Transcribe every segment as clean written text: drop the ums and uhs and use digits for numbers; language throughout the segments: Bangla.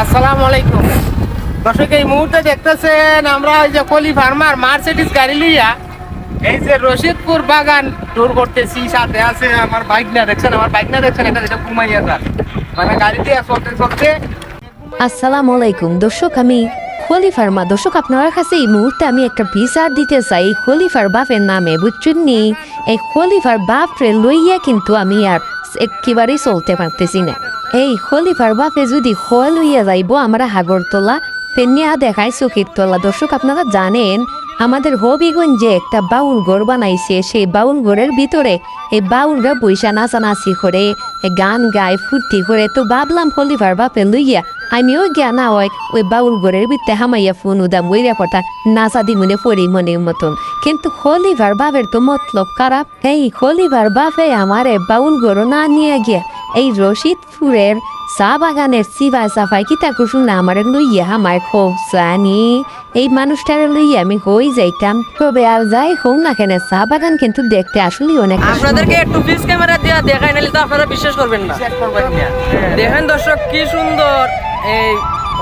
আসসালামু আলাইকুম। দর্শক, এই মুহূর্তে দেখতেছেন আমরা ওই যে কলি ফার্মার মার্সিডিজ গাড়ি লইয়া এই যে রশিদপুর বাগান ট্যুর করতেছি। সাথে আছে আমার বাইক না দেখছেন, এটা ঘুমাইয়া যান মানে গাড়ি দিয়ে চলতে চলতে। আসসালামু আলাইকুম দর্শক, আমি খলিফার মা। দর্শক, আপনার কাছে এই মুহূর্তে আমি একটা বিচার দিতে চাই খলিফার বাপের নামে, বুঝছেন নি? এই খলিফার বাপরে লইয়া কিন্তু আমি আর একেবারেই চলতে পারতেছি না। এই খলিফার বাপে যদি হয় লইয়া যাইব আমরা হাগরতলা পেনিয়া দেখায় চকির তলা। দর্শক, আপনারা জানেন আমাদের হবিগঞ্জে একটা বাউল ঘর বানাইছে। সেই বাউল ঘরের ভিতরে এই বাউলরা বৈশা নাচানাচি করে, গান গায়, ফুর্তি করে। তো ভাবলাম খলিফার বাপে লইয়া আমিও জ্ঞান হয় ওই বাউল ঘরের ভিতরে হামাইয়া ফোন উদাম ওইরা কথা নাচা দিমনে পড়ি মনের মতন। কিন্তু খলিফার বাপের তো মতলব খারাপ। এই খলিফার বাপে আমারে বাউল ঘর না নিয়ে গিয়া এই রশিদপুরের চা বাগানের চিবাই চাফাই কিতা কুসুম না আমার লইয়া আমার খুব জানি। এই মানুষটার লইয়া আমি হই যাইতাম, তবে আর যাই হোক না কেন চা বাগান কিন্তু দেখতে আসলে অনেক। আপনাদেরকে একটু ফিক্স ক্যামেরা দিয়ে দেখাই নাহলে তো আপনারা বিশ্বাস করবেন না। দেখেন দর্শক, কি সুন্দর এই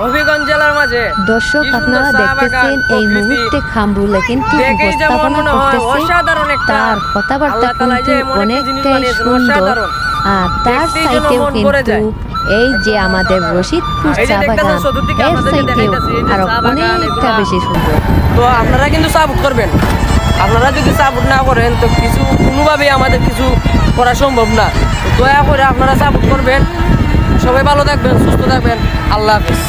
হবিগঞ্জ জেলার মাঝে। দর্শক, কি সুন্দর আপনারা চা বাগান, দেখতেছেন এই প্রকৃতি। মুহূর্তে খামরুলে কিন্তু দেখেই যেমন উপস্থাপনা মনে হয় করতেছে। অসাধারণ একটা, তার কথাবার্তা আল্লাহ তাআলা যে কিন্তু এমন একটা জিনিস অনেকটাই বানিয়েছেন, সুন্দর। অসাধারণ। আর তার দেখতেই যেন চাইতেও মন ভরে কিন্তু যায়। এই যে আমাদের রশিদপুর এই যে চা দেখতেছেন বাগান চতুর্দিকে এর আপনাদেরকে চাইতেও দেখাইতেছি, এই যে আরো চা বাগান অনেকটা এগুলা। বেশি সুন্দর। তো আপনারা কিন্তু সাপোর্ট করবেন। আপনারা যদি সাপোর্ট না করেন তো কিছু কোনোভাবেই আমাদের কিছু করা সম্ভব না। তো দয়া করে আপনারা সাপোর্ট করবেন। সবাই ভালো থাকবেন, সুস্থ থাকবেন। আল্লাহ হাফেজ।